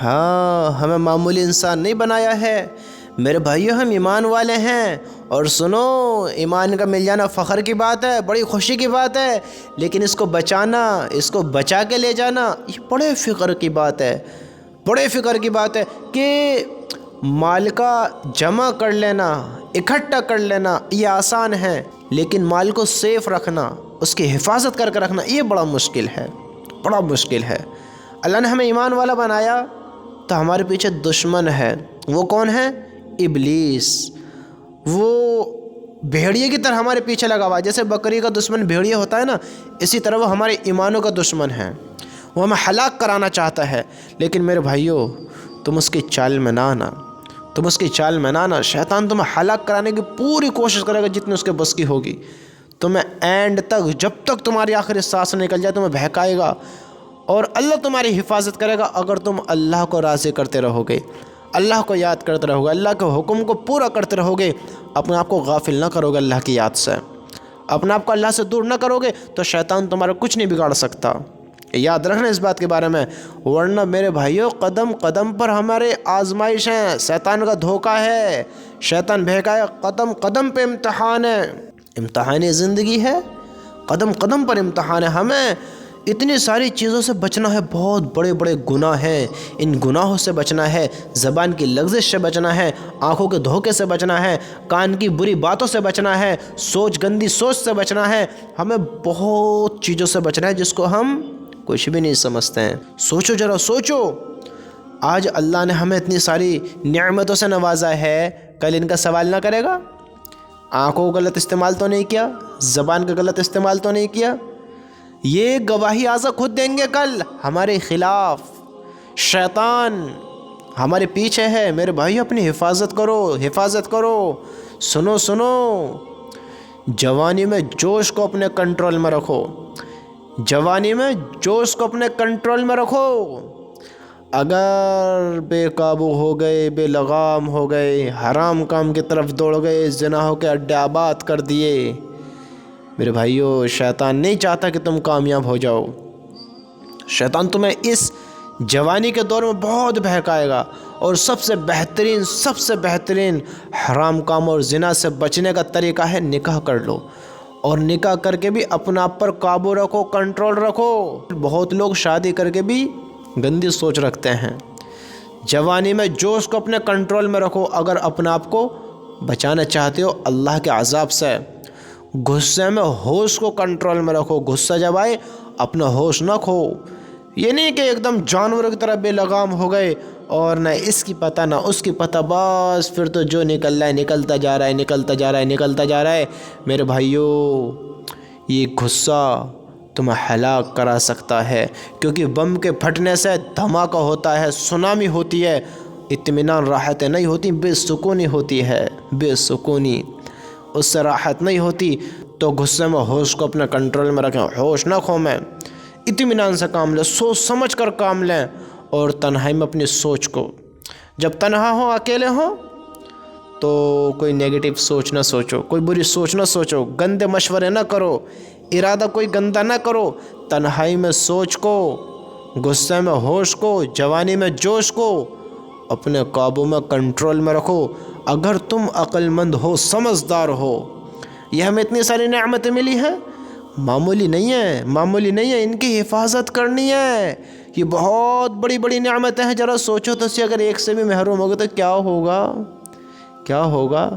ہاں، ہمیں معمولی انسان نہیں بنایا ہے میرے بھائیو، ہم ایمان والے ہیں۔ اور سنو، ایمان کا مل جانا فخر کی بات ہے، بڑی خوشی کی بات ہے، لیکن اس کو بچانا، اس کو بچا کے لے جانا، یہ بڑے فکر کی بات ہے، بڑے فکر کی بات ہے کہ مال کا جمع کر لینا، اکٹھا کر لینا یہ آسان ہے، لیکن مال کو سیف رکھنا، اس کی حفاظت کر کے رکھنا یہ بڑا مشکل ہے، بڑا مشکل ہے۔ اللہ نے ہمیں ایمان والا بنایا تو ہمارے پیچھے دشمن ہے۔ وہ کون ہے؟ ابلیس۔ وہ بھیڑیے کی طرح ہمارے پیچھے لگا ہوا ہے، جیسے بکری کا دشمن بھیڑیے ہوتا ہے نا، اسی طرح وہ ہمارے ایمانوں کا دشمن ہے، وہ ہمیں ہلاک کرانا چاہتا ہے۔ لیکن میرے بھائیو، تم اس کی چال میں نہ آنا، تم اس کی چال میں نہ آنا۔ شیطان تمہیں ہلاک کرانے کی پوری کوشش کرے گا جتنی اس کے بس کی ہوگی، تمہیں اینڈ تک، جب تک تمہاری آخری سانس نکل جائے تمہیں بہکائے گا، اور اللہ تمہاری حفاظت کرے گا اگر تم اللہ کو راضی کرتے رہو گے، اللہ کو یاد کرتے رہو گے، اللہ کے حکم کو پورا کرتے رہو گے، اپنے آپ کو غافل نہ کرو گے اللہ کی یاد سے، اپنے آپ کو اللہ سے دور نہ کرو گے تو شیطان تمہارا کچھ نہیں بگاڑ سکتا۔ یاد رکھنا اس بات کے بارے میں، ورنہ میرے بھائیوں قدم قدم پر ہمارے آزمائش ہیں، شیطان کا دھوکہ ہے، شیطان بہکایا، قدم قدم پہ امتحان ہے، امتحانی زندگی ہے، قدم قدم پر امتحان ہے۔ ہمیں اتنی ساری چیزوں سے بچنا ہے، بہت بڑے بڑے گناہ ہیں، ان گناہوں سے بچنا ہے، زبان کی لغزش سے بچنا ہے، آنکھوں کے دھوکے سے بچنا ہے، کان کی بری باتوں سے بچنا ہے، گندی سوچ سے بچنا ہے، ہمیں بہت چیزوں سے بچنا ہے جس کو ہم کچھ بھی نہیں سمجھتے ہیں۔ سوچو ذرا، سوچو، آج اللہ نے ہمیں اتنی ساری نعمتوں سے نوازا ہے، کل ان کا سوال نہ کرے گا؟ آنکھوں کا غلط استعمال تو نہیں کیا، زبان کا غلط استعمال تو نہیں کیا؟ یہ گواہی اعضا خود دیں گے کل ہمارے خلاف۔ شیطان ہمارے پیچھے ہے میرے بھائی، اپنی حفاظت کرو، حفاظت کرو۔ سنو سنو، جوانی میں جوش کو اپنے کنٹرول میں رکھو، جوانی میں جوش کو اپنے کنٹرول میں رکھو۔ اگر بے قابو ہو گئے، بے لگام ہو گئے، حرام کام کی طرف دوڑ گئے، زنا کے اڈے آباد کر دیے، میرے بھائیو شیطان نہیں چاہتا کہ تم کامیاب ہو جاؤ۔ شیطان تمہیں اس جوانی کے دور میں بہت بہکائے گا، اور سب سے بہترین حرام کام اور زنا سے بچنے کا طریقہ ہے نکاح کر لو، اور نکاح کر کے بھی اپنے آپ پر قابو رکھو، کنٹرول رکھو۔ بہت لوگ شادی کر کے بھی گندی سوچ رکھتے ہیں۔ جوانی میں جوش کو اپنے کنٹرول میں رکھو اگر اپنے آپ کو بچانا چاہتے ہو اللہ کے عذاب سے۔ غصے میں ہوش کو کنٹرول میں رکھو، غصہ جب آئے اپنا ہوش نہ کھو۔ یہ نہیں کہ ایک دم جانوروں کی طرح بے لگام ہو گئے اور نہ اس کی پتہ نہ اس کی پتہ، بس پھر تو جو نکل رہا ہے نکلتا جا رہا ہے، نکلتا جا رہا ہے، نکلتا جا رہا ہے۔ میرے بھائیو، یہ غصہ تمہیں ہلاک کرا سکتا ہے، کیونکہ بم کے پھٹنے سے دھماکہ ہوتا ہے، سونامی ہوتی ہے، اطمینان راحتیں نہیں ہوتی، بے سکونی ہوتی ہے، بے سکونی، اس سے راحت نہیں ہوتی۔ تو غصے میں ہوش کو اپنے کنٹرول میں رکھیں، ہوش نہ کھو میں، اطمینان سے کام لیں، سوچ سمجھ کر کام لیں، اور تنہائی میں اپنی سوچ کو، جب تنہا ہو، اکیلے ہو، تو کوئی نیگیٹو سوچ نہ سوچو، کوئی بری سوچ نہ سوچو، گندے مشورے نہ کرو، ارادہ کوئی گندا نہ کرو۔ تنہائی میں سوچ کو، غصے میں ہوش کو، جوانی میں جوش کو اپنے قابو میں، کنٹرول میں رکھو۔ اگر تم عقل مند ہو، سمجھدار ہو، یہ ہمیں اتنی ساری نعمتیں ملی ہیں، معمولی نہیں ہے، معمولی نہیں ہے، ان کی حفاظت کرنی ہے۔ یہ بہت بڑی بڑی نعمتیں ہیں، ذرا سوچو تو سی، اگر ایک سے بھی محروم ہوگا تو کیا ہوگا، کیا ہوگا؟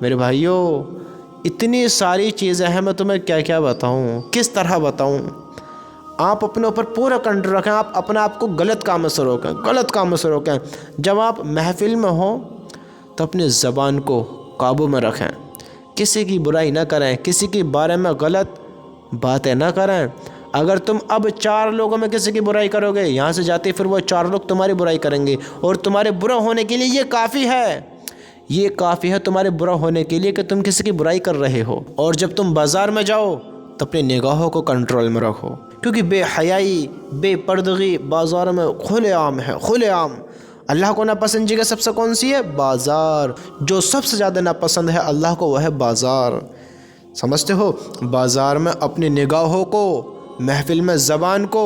میرے بھائیو، اتنی ساری چیزیں ہیں، میں تمہیں کیا کیا بتاؤں، کس طرح بتاؤں۔ آپ اپنے اوپر پورا کنٹرول رکھیں، آپ اپنے آپ کو غلط کاموں سے روکیں، غلط کاموں سے روکیں۔ جب آپ محفل میں ہوں تو اپنی زبان کو قابو میں رکھیں، کسی کی برائی نہ کریں، کسی کے بارے میں غلط باتیں نہ کریں۔ اگر تم اب 4 لوگوں میں کسی کی برائی کرو گے، یہاں سے جاتے پھر وہ 4 لوگ تمہاری برائی کریں گے، اور تمہارے برا ہونے کے لیے یہ کافی ہے، یہ کافی ہے تمہارے برا ہونے کے لیے کہ تم کسی کی برائی کر رہے ہو۔ اور جب تم بازار میں جاؤ تو اپنی نگاہوں کو کنٹرول میں رکھو، کیونکہ بے حیائی، بے پردگی بازار میں کھلے عام ہے، کھلے عام۔ اللہ کو ناپسند جگہ سب سے کون سی ہے؟ بازار۔ جو سب سے زیادہ ناپسند ہے اللہ کو وہ ہے بازار، سمجھتے ہو؟ بازار میں اپنی نگاہوں کو، محفل میں زبان کو